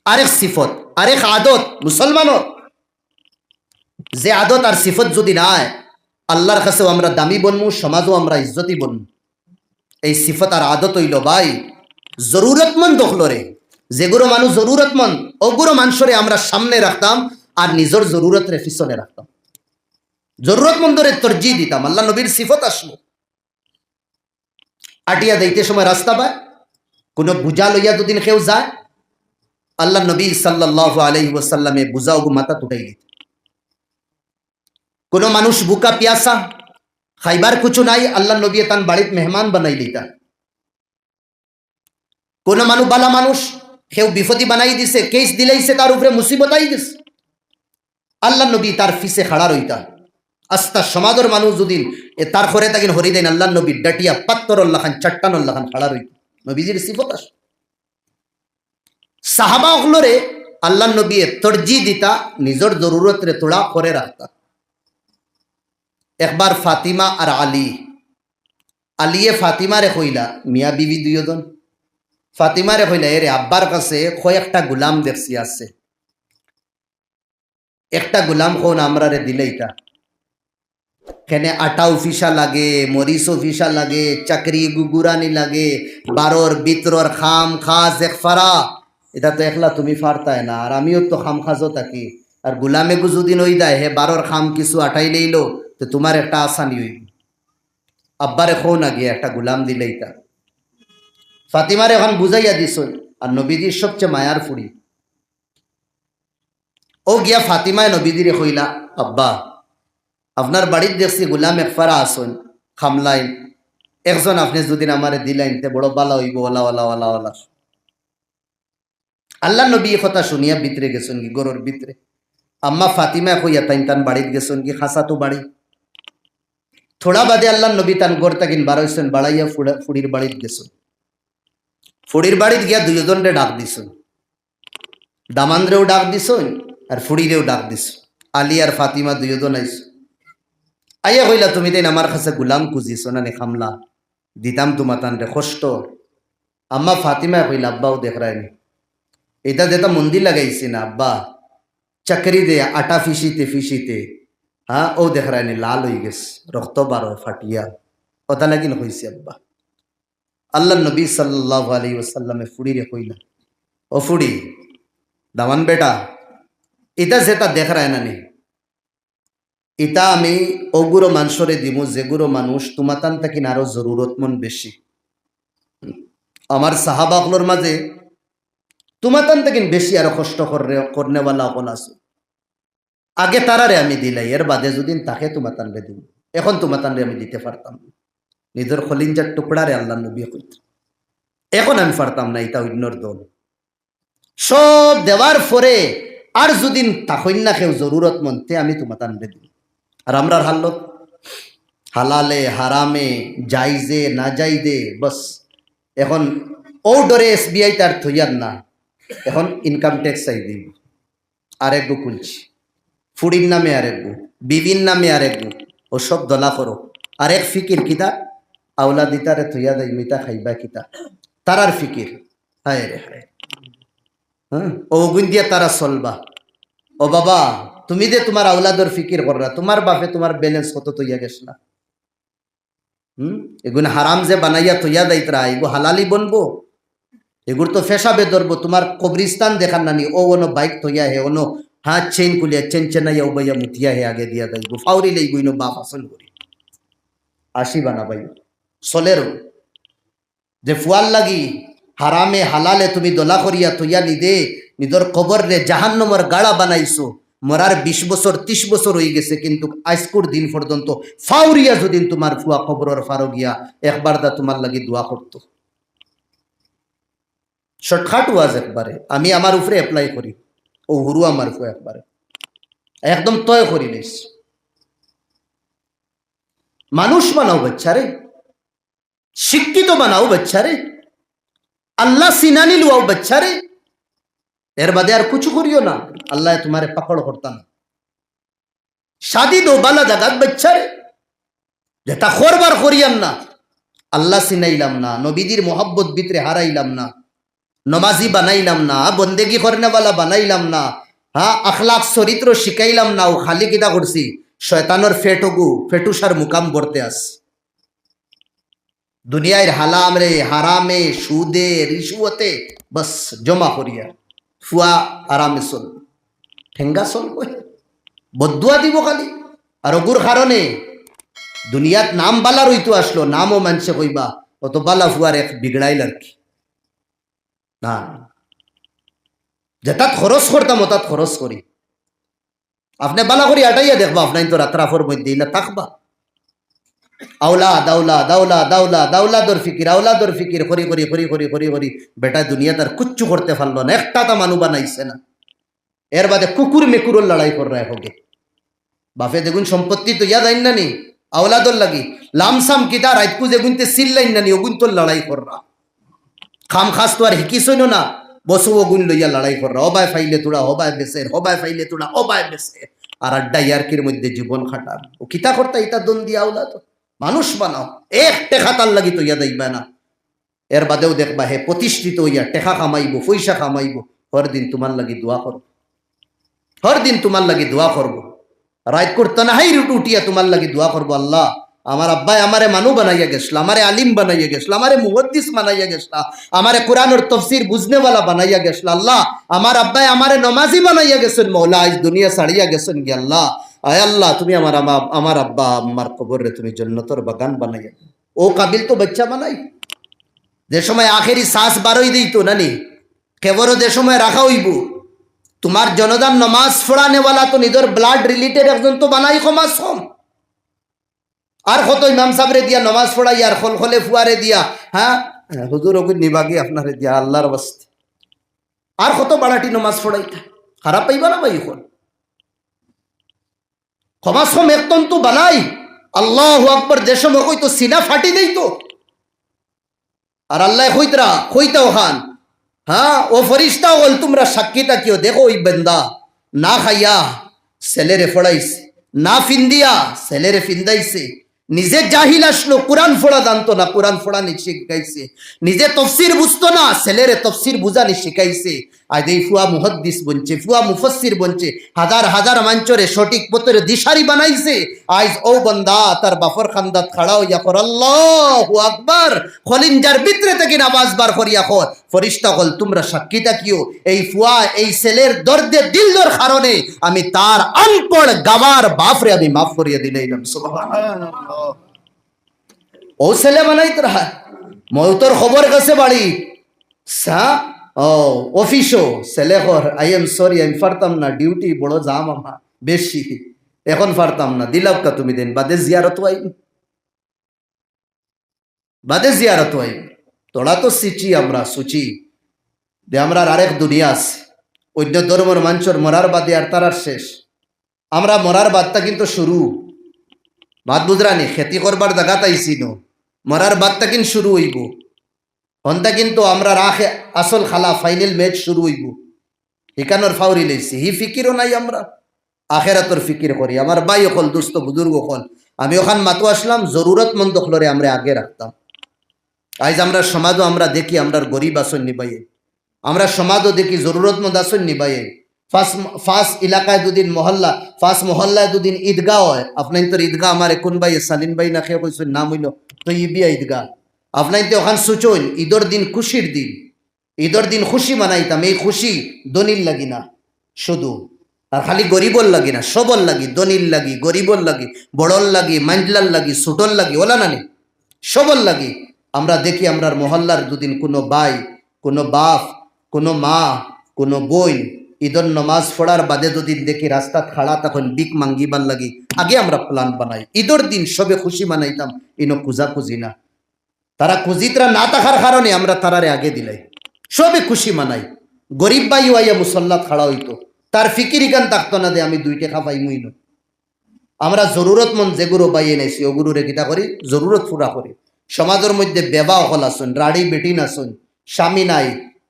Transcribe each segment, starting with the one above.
আরেক সিফত, আরেক আদত মুসলমানের, যে আদত আর সিফত যদি নাই, আল্লাহর কাছেও আমরা দামি বনমু, সমাজও আমরা ইজ্জতি বনমু। এই সিফত আর আদত হইল ভাই জরুরতমন্দ হলরে, যেগুলো মানুষ জরুরতমন্দ ওগুলো মানুষরে আমরা সামনে রাখতাম আর নিজের জরুরতরে পিছনে রাখতাম, জরুরতমন্দরে তরজি দিতাম। আল্লাহ নবীর সিফত আসলো, আটিয়া দিতে সময় রাস্তা পায়, কোনো বুঝা লইয়া দুদিন কেউ যায়, আল্লাহ নবী সাল্লাল্লাহু আলাইহি ওয়াসাল্লামে বুঝাও মাথা তুটাই দিত। কোনো মানুষ বুকা পিয়াসা, খাইবার কিছু নাই, আল্লাহ নবী তান বাড়িত মেহমান বানাই দিতা। কোন মানুষ বালা মানুষ কেউ বিপদী বানাই দিছে, কেস দিলাইছে, তার উপরে মুসিবত আই দিছে, আল্লাহ নবী তার ফিসে খাড়া রইতা। আস্তা সমাজের মানুষ যদি তার ঘরে তাকিন হরি দেন, আল্লাহ নবী ডাটিয়া পাত্তর আল্লাহ খান চাট্টান আল্লাহ খান খাড়া রইত। নবীজির সিফত আস সাহাবা হলরে আল্লাহ নবী তরজি দিতা, নিজের জরুরত রে তোড়া করে রাখতা। একবার ফাতিমা আর আলী, আলিয়ে ফাতিমারে কইলা, মিয়া বিবি দুইজন, ফাতিমারে কইলা এরে আব্বার কাছে কয়েকটা গুলাম দেখছি আছে, একটা গুলাম কোন আমরা রে দিলেইটা, কেনে আটা অফিসা লাগে, মরিচ অফিসা লাগে, চাকরি গুগুরানি লাগে, বারোর বিতরর খাম খাজ এক ফারা, এটা তো একলা তুমি ফারতায় না, আর আমিও তো খাম খাজও থাকি, আর গুলামে গুজুদিন ওই দেয় হে বারোর খাম কিছু আটাই লইল, তো তোমার একটা আসানি হইব। আব্বারে খো না গিয়ে একটা গুলাম দিলেইটা। ফাতিমারে এখন বুঝাইয়া দিস, আর নবীজির সবচেয়ে মায়ার ফুড়ি ও গিয়া ফাতিমায় নবীজিরে কইলা, আব্বা আপনার বাড়ির দেখছি গুলাম একফারা আসুন খামলাইন, একজন আপনি যদি আমারে দিলেন তে বড় বালা হইব, ওলা ওলা ওলা ওলা। আল্লাহ নবী কথা শুনিয়া ভিতরে গেছেন কি গরুর ভিতরে, আম্মা ফাতিমা কইয়া তাই তান বাড়িত গেছেন কি খাসা তো বাড়ি। থোড়া বাদে আল্লাহ নবী তান গড় তাকিন বাড়াইছেন, বাড়াইয়া ফুড়ির বাড়িত গেছেন। ফুড়ির বাড়িত গিয়া দুইজনরে ডাক দিছেন, দামানরেও ডাক দিছেন আর ফুড়িরেও ডাক দিছ। আলী আর ফাতিমা দুইজন আইস, আইয়া কইলা তুমি তাই আমার কাছে গুলাম খুঁজিস না নে খামলা, দিতাম তোমার তান রে কষ্ট। আম্মা ফাতিমা কইলা, আব্বাও দেখ রায়নি, এটা যেটা মন্দির লাগাইছি না আব্বা, চাকরি দে আটা ফিসিতে ফিসিতে, হ্যাঁ ও দেখ রায়নি লাল হয়ে গেছে, রক্ত বারো ফাটিয়া, কথা লাগিন হয়েছে আব্বা। আল্লাহ নবী সাল্লাল্লাহু আলাইহি ওয়াসাল্লামে ফুড়িরে কইলা, ও ফুড়ি দামান বেটা, এটা যেটা দেখ রায় না নে, এটা আমি ওগুলো মানুষরে দিব যেগুলো মানুষ তোমাতান থাকি আরো জরুরতমন্দ বেশি। আমার সাহাবাগুলোর মাঝে তোমাতান থাকি বেশি আরো কষ্ট করনেওয়ালা অকল আছে, আগে তারারে আমি দিলাই, এর বাদে যদি তাকে তোমাতান রে দিব, এখন তোমাতান রে আমি দিতে পারতাম না, নিজের খলিঞ্জার টুকরারে আল্লাহ নবী কইত, এখন আমি পারতাম না, এটা অন্যর দল। সব দেওয়ার পরে আর যদি তাকইন না কেউ জরুরতমন্দ, তে আমি তোমাতান রে দিব। আর আমরার হালত হালালে হারামে যাইজে না যাইদে বস, এখন ও ডরে এসবিআই তার থইয়ার না, এখন ইনকাম ট্যাক্স চাই দিব, আরেক গো খুলছি, ফুড়ির নামে আরেক গো, বিবির নামে আরেক গো, ও সব দলা করো, আরেক ফিকির কিতা আওলা দিতারে থইয়া দেয় মিতা খাইবা কিতা, তারার ফিকির, হায় রে হায়, হ্যাঁ ও গুণ দিয়া তারা চলবা। ও বাবা তুমি যে তোমার আওলাদর ফিকির কররা, তোমার বাপে তোমার ব্যালেন্স কত তৈয়া গেছ না, এগুলো হারাম যে বানাইয়া তৈয়া দায়িত্রা, এগু হালালি বনবো, এগুলো তো ফেসাবে ধরবো, তোমার কবরিস্তান দেখার নানি, ও অনো বাইক তৈয়া হে, অনো হাত চেন কুলিয়া চেন চেনাইয়া ও বাইয়া মুতিয়া হে আগে দিয়া দেয় গো, ফাউরিলে এগুলো বাপ আসল করি আসি বানা বাই চলের, যে ফুয়াল লাগি হারামে হালালে তুমি দোলা করিয়া তৈয়া নিদে নিদর কবর রে জাহান্নমর গাড়া বানাইছো, মরার 20 বছর 30 বছর হয়ে গেছে, কিন্তু আজকুর দিন পর্যন্ত ফাউরিয়া যদি তোমার ফুয়া কবরের ফারো গিয়া একবার দা তোমার লাগি দোয়া করতো। শর্টকাট ওয়াজ একবারে আমি আমার উপরে অ্যাপ্লাই করি, ও হুরু আমার ফুয়া একবারে একদম তয় করি নিস, মানুষ বানাও বাচ্চারে, শিক্ষিত বানাও বাচ্চারে, আল্লাহ সিনানি লুয়াও বাচ্চারে, এর বাদে আর কিছু করিও না, আল্লাহ তোমারে পাকড় করতা না। শাদি দো বালা জাগাত বাচ্চারে, যেটা করবার করিয়াম না, আল্লাহ সিনাইলাম না, নবীজির মোহাব্বত ভিতরে হারাইলাম না, নমাজি বানাইলাম না, বন্দেগি করনেওয়ালা বানাইলাম না, হ্যাঁ আখলাক চরিত্র শিখাইলাম না, ও খালি কিতা করছি শয়তানোর ফেটুসার মুকাম করতে আস। দুনিয়ার হালাম রে হারামে সুদে রিশুয়তে বস জমা করিয়া ফুয়া আরামে চল ঠেঙ্গা চলব, বদুয়া দিব খালি। আর ওগুর কারণে দুনিয়াত নাম বালা রইতো আসলো, নামও মানছে কইবা অত বালা ফুয়ার এক বিগড়াইল আর কি না। যেটাত খরচ করতাম ওটাত খরচ করি, আপনি বালা করি আটাইয়া দেখবা আপনার তো রাত্রাফর মধ্যে ইলা থাকবা। আওলা দাউলা দাউলা দাউলা দাউলাদর ফিকির আওলাদর ফিকির করি করি করি করি করি করি বেটা দুনিয়া তার কুচ্ছু করতে পারলো না, একটা তা মানু বানাইছে না। এর বাদে কুকুর মেকুরের লড়াই কর রায় হোকে। বাপে দেখুন সম্পত্তি তো ইয়াদ আইন না নি আওলাদর লাগি লামসাম কিতা রাইতকু যেগুনতে সিল্লাইন না নি ওগুন তোর লড়াই কররা খাম খাস তো আর হিকিসইন না, বসু ওগুন লইয়া লড়াই কররা, হবায় ফাইলে তোড়া হবায় বেসের, হবায় ফাইলে তোড়া হবায় বেসের, আর আড্ডা ইয়ার্কির মধ্যে জীবন খাটার। ও কিতা করতা ইতা দন দিয়া আওলাদ মানুষ বানাও, এক টেকা তার লাগি তো ইয়া দেইবা না। এর বাদেও দেখবা হে প্রতিষ্ঠিত হইয়া টেকা কামাইব পয়সা কামাইব, হর দিন তোমার লাগি দোয়া করব, হর দিন তোমার লাগি দোয়া করব, রাইত করতে না হাই উঠিয়া তোমার লাগি দোয়া করবো, আল্লাহ আমার আব্বাই আমারে মানু বানাইয়া গেছিল, আমারে আলিম বানাইয়া গেছিল, আমারে মুহাদ্দিস বানাইয়া গেছিল, আমারে কোরআনের তফসির বুঝনেওয়ালা বানাইয়া গেছিল, আল্লাহ আমার আব্বাই আমারে নমাজি বানাইয়া গেছেন, মৌলা আজ দুনিয়া ছাড়িয়া গেছেন গে, আল্লাহ আয় আল্লাহ তুমি আমার আব্বা আমার কবরে তুমি জান্নাতের বাগান বানাইয়া। ও কাবিল তো বাচ্চা বানাই, যে সময় আখেরি শ্বাস বারোই দিত নানি কেবরও যে সময় রাখা হইব, তোমার জনদান নমাজ পড়ানেওয়ালা তো নিজের ব্লাড রিলেটেড একজন তো বানাই কমাস কম, আর কত ইমাম সাহেবরে দিয়া নমাজ পড়াই আর খলখলে ফুয়ারে দিয়া, হ্যাঁ হুজুর ওগুন নিবাগি আপনারে দিয়া আল্লাহর বস্তে, আর কত বাড়াটি নমাজ পড়াইতা খারাপ পাইবা না ভাই, এখন কমাস কম একদম তো বানাই। আল্লাহু আকবার যে সময় কই তো সিনা ফাটি দেই তো, আর আল্লাহ কইতাও খান হ্যাঁ ও ফরিস্তা বল তোমরা সাক্ষীটা কিও, দেখো ওই বেন্দা না খাইয়া ছেলেরে ফড়াইছে, না ফিন্দিয়া ছেলেরে ফিন্দাইছে, নিজে জাহিল আসলো কোরআন ফোড়া জানতো না কোরআন ফোড়ানি শিখাইছে, নিজে তফসির বুঝতো না ছেলেরে তফসির বুঝানি শিখাইছে। আজ এই ফুয়া মুহাদ্দিস বনছে, ফুয়া মুফাসসির বনছে, হাজার হাজার মাঞ্চরে সঠিক পথের দিশারি বানাইছে। আজ ও বন্দা তার বাফর খান্দাত খাড়া হইয়া কর আল্লাহু আকবার, খলিঞ্জার ভিতরে থেকে আওয়াজ বার করিয়া কর ফরিস্তা হল তোমরা সাক্ষী থাকিও, এই ফুয়া এই ছেলের দর্দে দিলর কারণে আমি তার আনপড় গাওয়ার বাপরে আমি মাফ করিয়া দিলাম। সুবহানাল্লাহ। ও ছেলে বানাইতে রাহা মৌতর খবর কাছে বাড়ি অফিসও ছেলে কর আই এম সরি আমি পারতাম না, ডিউটি বড় জাম আমার বেশি, এখন পারতাম না, দিলাম কা তুমি দিন বাদে জিয়ারত আইন, বাদে জিয়ারত আইন। তোরা তো সিচি আমরা সুচি যে আমরা আরেক দুনিয়া আছে, অন্য ধর্মের মানুষের মরার বাদে আর তারার শেষ, আমরা মরার বাদটা কিন্তু শুরু, বাদ বুঝরানি খেতি করবার জায়গা তাইছি নো, মরার বাদটা কিন্তু শুরু হইব, হন্তা কিন্তু আমরা রাখে আসল খালা ফাইনাল ম্যাচ শুরু হইব, এখানোর ফাউরি লইছি হি ফিকিরও নাই, আমরা আখেরাতর ফিকির করি। আমার ভাই হল দুস্থ বুজুর্গ হল, আমি ওখান মাতো আসলাম জরুরতমন্দ হলরে আমরা আগে রাখতাম। আজ আমরা সমাজও আমরা দেখি আমরা গরিব আসন নিবাইয়ে, আমরা সমাজও দেখি জরুরতমন্দ আসন নিবাইয়ে। ফাঁস এলাকায় দুদিন মহল্লা, ফাঁস মহল্লায় দুদিন ঈদগাহ হয়, আপনার তোর ঈদগাহ আমার কোন ভাই সালিন ভাই না খেয়ে কইছেন নাম হইল তো ইবিয়া ঈদগাহ, আপনার তো ওখান সুচইন ঈদর দিন খুশির দিন, ঈদর দিন খুশি মানাইতাম, এই খুশি দনিল লাগি না শুধু, আর খালি গরিবর লাগি না সবর লাগি, দনিল লাগি গরিবর লাগি বড়র লাগি মাইন্ডলার লাগি ছোটর লাগি ওলা নানি সবর লাগি। আমরা দেখি আমরার মহল্লার দুদিন কোনো ভাই কোনো বাপ কোনো মা কোনো বই ঈদর নমাজ পড়ার বাদে দুদিন দেখি রাস্তা খাড়া তখন বিক মাঙ্গিবার লাগি, আগে আমরা প্ল্যান বানাই, ঈদর দিন সবে খুশি মানাইতাম, ইনো খুঁজা খুঁজি না, তারা খুঁজিতরা না থাকার কারণে আমরা তারারে আগে দিলাই, সবে খুশি মানাই। গরিব ভাই আইয়া মুসল্লাত খাড়া হইতো, তার ফিকিরি গান থাকতো না দে আমি 2 টাকা পাইমই না। আমরা জরুরতমন্দ যেগুলো পাই এনেছি ওগুলোরে কিতা করি জরুরত পুরা করি। সমাজের মধ্যে বেবা হল আসুন, রাড়ি বেটি নাচুন, স্বামী নাই,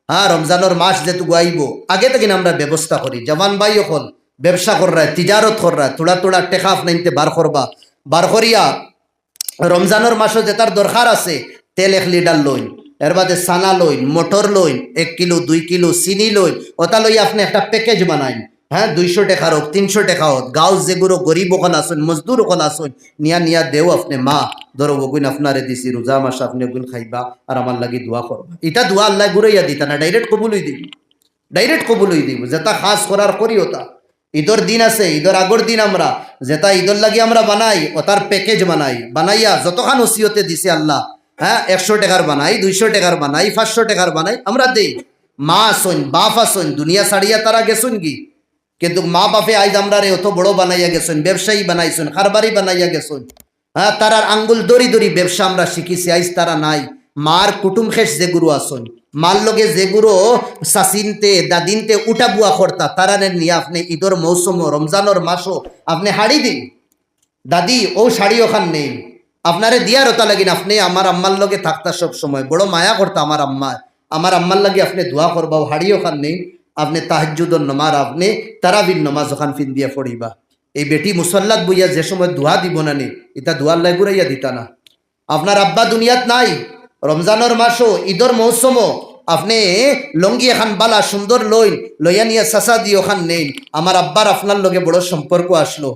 হ্যাঁ রমজানের মাস যেহেতু আইব আগে থেকে আমরা ব্যবস্থা করি। জওয়ান ভাই হল ব্যবসা কররা তিজারত কররা তোড়া তোড়া টেকা আপনাইতে বার করবা, বার করিয়া রমজানের মাসও যে তার দরকার আছে তেল 1 লিটার লইন, এর বাদে সানা লইন, মোটর লইন, 1 কিলো 2 কিলো চিনি লইন, ওটা লই আপনি একটা প্যাকেজ বানাইন। হ্যাঁ, 200 টাকার হোক, 300 টাকা হোক, গাঁও যেগুলো গরিব ওখান আসুন, মজদুর ওখান আসুন, নিয়া নিয়া দেও আপনি মা ধরো ওগুন আপনারে দিছি, রোজা মাস আপনি ওগুন খাইবা আর আমার লাগি দোয়া করবা। এটা দোয়া আল্লাহ ঘুরাইয়া দিতা না, ডাইরেক্ট কবুল হই দিব, ডাইরেক্ট কবুল হই দিব। যেটা খাস করার করি ওটা ঈদর দিন আছে, ঈদর আগর দিন আমরা যেটা ঈদর লাগি আমরা বানাই, ওটার প্যাকেজ বানাই, বানাইয়া যতখান ওসিয়তে দিছে আল্লাহ, হ্যাঁ 100 টাকার বানাই, 200 টাকার বানাই, 500 টাকার বানাই, আমরা দেই। মা আসুন, বাপ আসুন, দুনিয়া ছাড়িয়া তারা গেছুন কি, কিন্তু মা বাপে আইজ আমরা রে অত বড় বানাইয়া গেছুন, ব্যবসায়ী বানাইছুন, খারবারি বানাইয়া গেছুন। হ্যাঁ, তারার আঙ্গুল দড়ি দড়ি ব্যবসা আমরা শিখিছি, আইজ তারা নাই। মার কুটুম খেস যে গুরু আসুন, মার লগে যে গুরু সাসিনতে দাদিনতে উঠা বুয়া করতা, তারানের নিয়ে আপনি ঈদর মৌসুম রমজানোর মাসও আপনি হাড়ি দিন, দাদি ও শাড়ি ওখান নেই আপনারে দিয়ার ওটা লাগিন, আপনি আমার আম্মার লগে থাকতা সব সময়, বড় মায়া করতা আমার আম্মার লাগে আপনি দোয়া করবা, ও হাড়ি ওখান নেই। আপনি তাহাজ্জুদর নমাজ, আপনি তারাবির নমাজ ওখান ফিন দিয়া পড়িবা। এই বেটি মুসল্লাত বইয়া যে সময় দোয়া দিব না নি, এটা দোয়ার লাই ঘুরাইয়া দিতা না। আপনার আব্বা দুনিয়াত নাই, রমজানোর মাসও ঈদর মৌসুমও আপনি লঙ্গি এখান বালা সুন্দর লইয়া নিয়ে চাচা দিয়ে ওখান নেই, আমার আব্বার আপনার লগে বড় সম্পর্ক আসলো।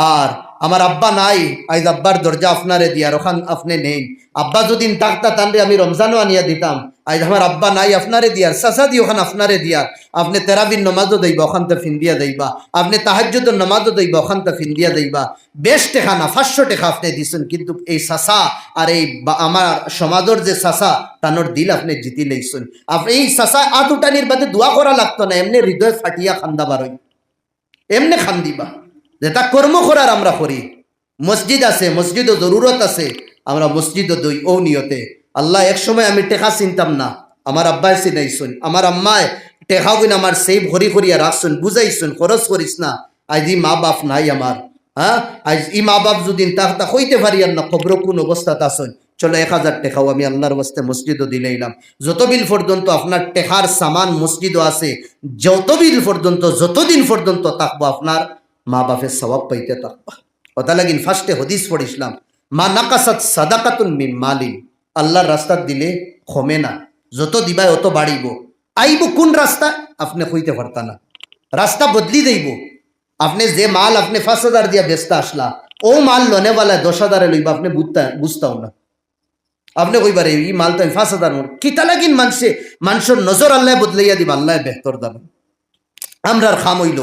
আর আমার আব্বা নাই, আইজ আব্বার দরজা আপনারে দিয়ার ওখান আপনি নেই। আব্বা যদি থাকতা তানরে আমি রমজানও আনিয়া দিতাম, আইজ আমার আব্বা নাই, আপনারে দিয়ার চাচা দিয়ে ওখান আপনারে দিয়ার। আপনি তেরাবির নমাজও দইবা, ওখান তো ফিন্দিয়া দেইবা, আপনি তাহাজ্জুদের নমাজও দইবা, ওখান তো ফিন্দিয়া দেইবা। বেশ টেকা না, 500 টাকা আপনি দিছেন, কিন্তু এই চাচা আর এই আমার সমাজের যে চাচা তানোর দিল আপনি জিতি লইছেন। আপনি এই চাচা আতুটানির বাদে দোয়া করা লাগতো না, এমনি হৃদয় ফাটিয়া খান্দা বারই, এমনি খান্দিবা। যেটা কর্ম করার আমরা করি, মসজিদ আছে, মসজিদও জরুরত আছে, আমরা মসজিদও দই ও নিয়তে। আল্লাহ এক সময় আমি টেকা চিনতাম না, আমার আব্বাই চিনাইছুন, আমার আম্মায় টেকা গুণ আমার সেই ভরি করিয়া রাখছুন, বুঝাইছুন খরচ করিস না। আজ ই মা বাপ নাই আমার, হ্যাঁ আজ ই মা বাপ যদি তা হইতে পারি আর না, খবর কোন অবস্থাত আসুন, চলো 1000 টাকাও আমি আল্লাহর বাস্তে মসজিদও দিলাইলাম। যতবিল পর্যন্ত আপনার টেকার সামান মসজিদও আছে, যতবিল পর্যন্ত যতদিন পর্যন্ত থাকবো আপনার মা বাপের সওয়াব পাইতে থাকবা। ওটা লাগিন ফার্স্টে হদিস পড়িছিলাম, মা নাকাসাত সাদাকাতুন মিন মালিন, আল্লাহর রাস্তা দিলে কমে না, যত দিবাই অত বাড়িব। আইব কোন রাস্তা আপনি কইতে পারতা না, রাস্তা বদলি দেইব। আপনি যে মাল আপনি 5000 দিয়া ব্যস্ত আসলা, ও মাল লনেওয়ালা 10,000 লইবা, আপনি বুঝতাও না। আপনি কইবারে এই মাল তো আমি 5000 কিতা লাগিন মানুষের নজর আল্লাহ বদলাইয়া দিবা, আল্লাহ বেহতর দাম। আমরা খাম হইল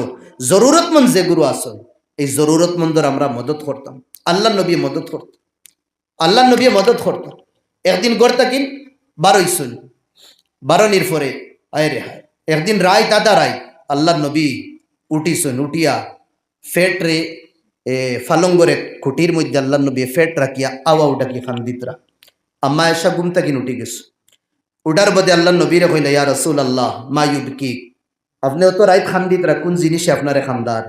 জরুরতমন্দ যে গুরু আসল, এই জরুরতমন্দর আমরা মদত করতাম, আল্লাহ নবী মদত করতাম, আল্লাহ নবী মদত করতাম। একদিন গড় তাকিন বারোইছুন, বারোনির পরে আয় রে হায়, একদিন রায় দাদা রায় আল্লাহ নবী উঠিছুন, উঠিয়া ফেট রে ফালঙ্গরে খুঁটির মধ্যে আল্লাহ নবী ফেট রাখিয়া আওয়া উঠাকি খান দিতরা। আম্মা এসা গুম তাকিন উঠি গেছো, উঠার বদে আল্লাহ নবীরে কইলা ইয়া রাসূল আল্লাহ মা ইউবকি, আপনি তো রাইত খান দিতরা, কোন জিনিসে আপনারে খান্দার?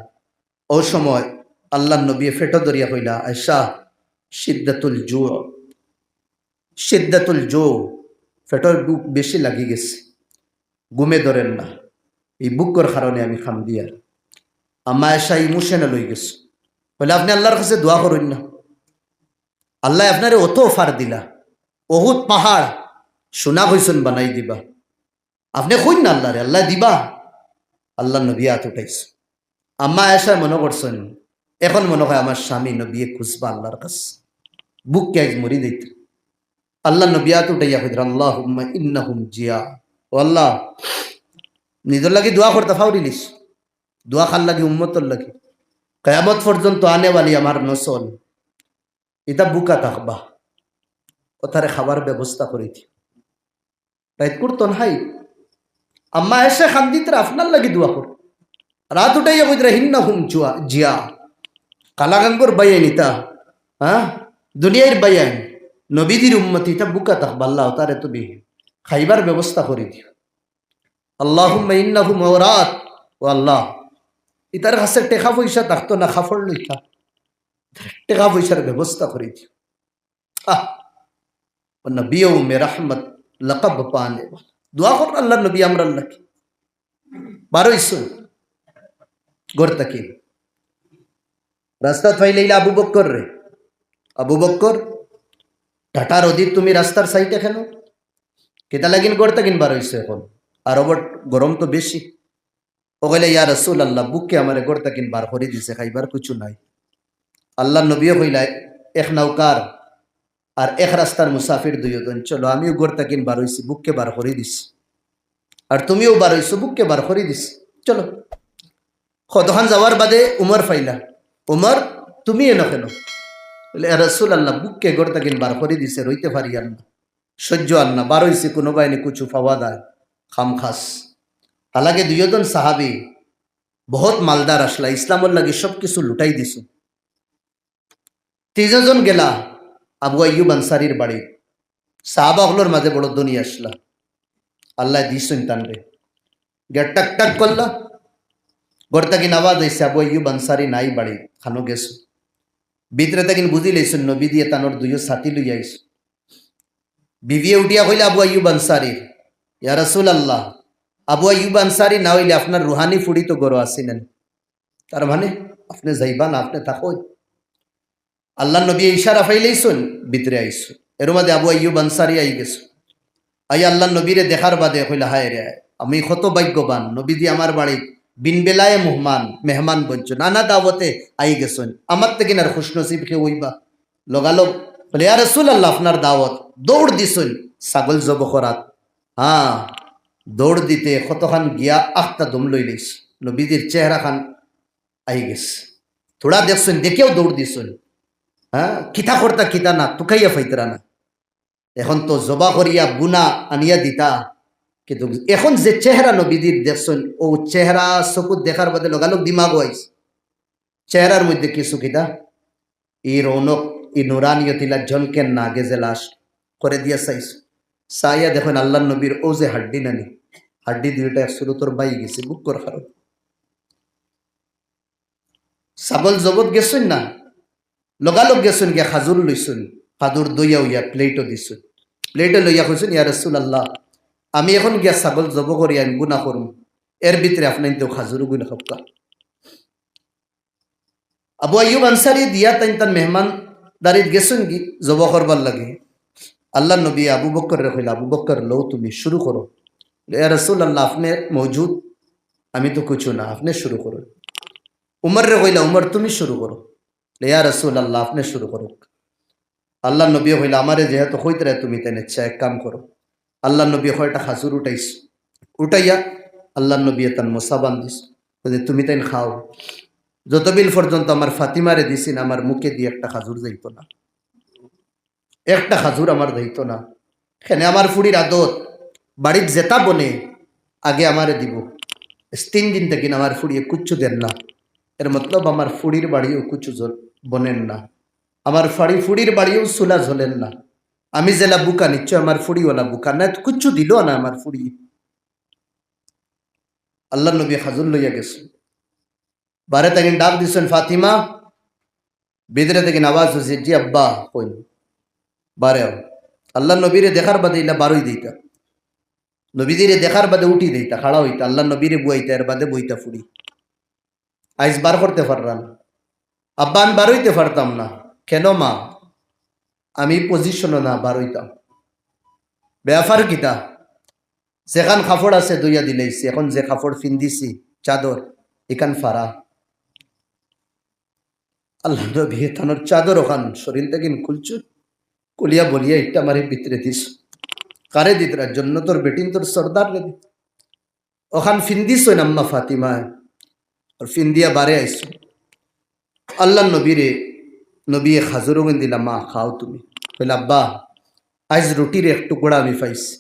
ও সময় আল্লাহ নবী ফেটো দরিয়া কইলা আয়সা সিদ্দাতুল জু, সিদ্দাতুল জু, ফেটোর বুক বেশি লাগি গেছে, ঘুমে ধরেন না, এই বুকর কারণে আমি খাম দিয়ার। আম্মা এসা ইমোশনে লই গেছে, বলে আপনি আল্লাহর কাছে দোয়া করুন না, আল্লাহ আপনারে অত অফার দিলা, বহুত পাহাড় সোনা হইসন বানাই দিবা, আপনি কইন না আল্লাহরে, আল্লাহ দিবা। আল্লাহ নবী হাত উঠাইছে। আম্মা এসা মনে করছেন, এখন মনে হয় আমার স্বামী নবী খুঁজবা আল্লাহর কাছে, বুক কে আজ মরি দিত। আল্লাহ নবী হাত উঠাইয়া কইর আল্লাহুম্মা ইন্নাহুম জিয়া, ও আল্লাহ নিজের লাগি দোয়া করতে ফাউরিলিস, দোয়া খাল লাগি উম্মতর লাগি, কিয়ামত পর্যন্ত আনেওয়ালি আমার নসল, এটা বুকা থাকবা, ওথারে খাবার ব্যবস্থা করে দি রাইত করতন হাই। আম্মা এসে খান্দিতরা আপনার লাগি দোয়া কর, রাত উঠাইয়া কইতরা হিন্নাহুম জিয়া, কালাগাঙ্গর বাইয়াইন ইতা, হ্যাঁ দুনিয়ার বাইয়াইন, নবীদের উম্মতি, এটা বুকা থাকবা, আল্লাহ তারে তুমি খাইবার ব্যবস্থা করে দিও। আল্লাহুম্মা ইন্নাহুম আওরাত, ও আল্লাহ ইতার কাছে টেকা পয়সা থাকতো না, খাফড় লইতা, টেকা পয়সার ব্যবস্থা করে দিও। নবী মে রহমত লকব পানে দোয়া কর আল্লাহ নবী আমরা আল্লাহকে বারোইছো গড় তাকি রাস্তা ফাইলাইলা আবু বক্কর রে, আবু বক্কর টাটার অধীর তুমি রাস্তার সাইডে কেন? কেতা লাগিন গড় তাকিন বার হইছে এখন আর ওবর গরম তো বেশি ও কইলে ইয়া রাসূলুল্লাহ বুককে আমারে গড় তাকিন বার করে দিছে খাইবার কিছু নাই আল্লাহ নবীও কইলা এক নৌকার আর এক রাস্তার মুসাফির দুইজন চলো আমিও গড় তাকিন বার হইছি বুককে বার করে দিস আর তুমিও বার হইছো বুককে বার করে দিস চলো কতক্ষণ যাওয়ার বাদে উমর ফাইলা উমর তুমি এনো কেন বলে রাসূলুল্লাহ বুককে গড় তাকিন বার করে দিছে রইতে পারি আর না সহ্য আর না বার হইছে কোনো বাইনে কিছু পাওয়া যায় খাম খাস হালাকে দুইজন সাহাবি বহুত মালদার আসলা ইসলামর লাগে সব কিছু লুটাই দিছ তিনজন গেলা আবু আইয়ুব আনসারির বাড়ি সাহাবাগুলোর মাঝে বড় ধনী আসলা আল্লাহ দিছেন টানবে গেট টাক টাক করলা গড় তাকিন আওয়াজ হয়েছে আবু আইয়ুব আনসারি নাই বাড়ি খানো গেছো ভিতরে তাকিন বুঝি লইছেন নবী দিয়ে তানোর দুইও সাথী লইয়া আইস বিবিয়ে উঠিয়া কইলা আবু আইয়ুব আনসারি ইয়া রাসূলুল্লাহ আবু আইয়ুব আনসারি না হইলে আপনার রুহানি ফুড়ি তো গড় আসিলেন তার মানে আপনি যাইবা না আপনি থাকোই আল্লাহ নবী ইশারা ফাইলেইছুন ভিতরে আইসো এর মধ্যে আবু আইয়ুব আনসারি আই গেছো আই আল্লাহ নবীরে দেখার বাদে কইলা হায় রে আমি কত ভাগ্যবান নবী দি আমার বাড়ি বিন বেলায় মেহমান বঞ্চ নানা দাওয়াতে আই গেছেন আমার থেকে আর খুশনসিব কে হইবা লগালগ বলে ইয়া রাসূলুল্লাহ আপনার দাওয়াত দৌড় দিছেন ছাগল জব করাত হ্যাঁ দৌড় দিতে কতখান গিয়া আখটা দম লই লইস নবীজির চেহারা খান আই গেছে থোড়া দেখছেন দেখেও দৌড় দিছেন হ্যাঁ কিতা করতা কিতা না তুকাইয়া ফাইতরা না এখন তো জবা করিয়া বুনা আনিয়া দিতা কিন্তু এখন যে চেহারা নবীজির দেখছেন ও চেহারা চকুত দেখার বাদে লগালগ দিমাগ আইস চেহারার মধ্যে কিছু কিতা ই রৌনক ই নুরানিয়তিলা ঝলকেন না আগে যে লাশ করে দিয়া চাইছ চাইয়া দেখেন আল্লাহ নবীর ও যে হাড্ডি নানি হাড্ডি দুইটা একশো তোর বাই গেছে বুক কর খারাপ ছাগল জগৎ গেছেন না লগালগ গেছেন গিয়া খাজুর লইছেন খাজুর দইয়া উইয়া প্লেটও দিছেন প্লেটে লইয়া কইছেন ইয়া রাসূলুল্লাহ আমি এখন গিয়া ছাগল জব করি আমি গুনাহ করুম এর ভিতরে আপনি তো খাজুর গুনাহ হক্কা আবু আইয়ুব আনসারি দিয়া তান মেহমান দারিত গেছেন কি জব করবার লাগে আল্লাহ নবী আবু বকর রে কইলা আবু বকর লও তুমি শুরু করো ইয়া রাসূলুল্লাহ আপনি মौजूद আমি তো কিছু না আপনি শুরু করো উমর রে কইলা উমর তুমি শুরু করো ইয়া রাসূলুল্লাহ আপনি শুরু করো আল্লাহ নবী কইলা আমারে যেহেতু কইতে রে তুমি তাই ইচ্ছা এক কাম করো আল্লাহ নবী কয়টা খাজুর উঠাইস উঠাইয়া আল্লাহ নবী তান মুসাবান দিস বলে তুমি তাই খাও যতবিল পর্যন্ত আমার ফাতিমারে দিছিন আমার মুখে দিয়ে একটা খাজুর যাইতো না একটা খাজুর আমার যাইত না এখানে আমার ফুড়ির আদত বাড়ির জেতা বনে আগে আমারে দিব 3 দিন থেকে আমার ফুড়িয়ে কুচ্ছু দেন না এর মতলব আমার ফুড়ির বাড়িও কুচ্ছু বনেন না আমার ফুড়ির বাড়িও চুলা ঝোলেন না আমি জেলা বুকা নিশ্চয় আমার ফুড়িওয়ালা বুকা না কুচ্ছু দিল না আমার ফুড়ি আল্লাহ নবী খাজুর লইয়া গেছে বারে তাকে ডাক দিছেন ফাতিমা ভিতরে থেকে আওয়াজ হয়েছে জি আব্বা কই বারে আল্লাহ নবীরে দেখার বাদে ইলা বারোই দিতা নবীজিরে দেখার বাদে উঠি দিতা খাড়া হইতা আল্লাহ নবীরে বুয়াইতা এর বাদে বইতা ফুড়ি আইস বার করতে পারলাম আব্বা আমি বার হইতে পারতাম না কেন মা আমি পজিশনও না বার হইতাম ব্যাপার কিতা যেখান কাপড় আছে দইয়া দিলেইছি এখন যে কাপড় ফিন্দিছি চাদর এখান ফারা আল্লাহ নবী তানোর চাদর ওখান শরীর থেকে খুলছু কুলিয়া বলিয়া একটা মারি ভিতরে দিস কারে দিতরা জন্য তোর বেটিন তোর সর্দার রে ওখান ফিন্দিস ওই নাম্মা ফাতিমা আর ফিন্দিয়া বারে আইসো আল্লাহ নবীরে নবী খাজুরও দিলাম মা খাও তুমি বলে আব্বা আজ রুটির এক টুকরা আমি পাইছি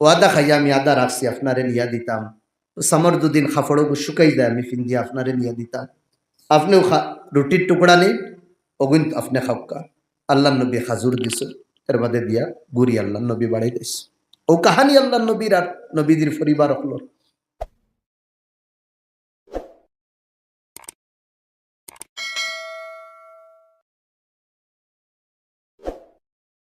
ও আদা খাইয়া আমি আদা রাখছি আপনারে নিয়া দিতাম সামর দুদিন খাফড়ও শুকাই যায় আমি ফিন্দিয়া আপনারে নিয়া দিতাম আপনিও রুটির টুকরা নেই ওগুন আপনি খাওকা আল্লাহ নবী খাজুর দিছ এর বাদে দিয়া গুড়ি আল্লাহ নবী বাড়াই দিস ও কাহানি আল্লাহ নবীর আর নবীদের পরিবার হলো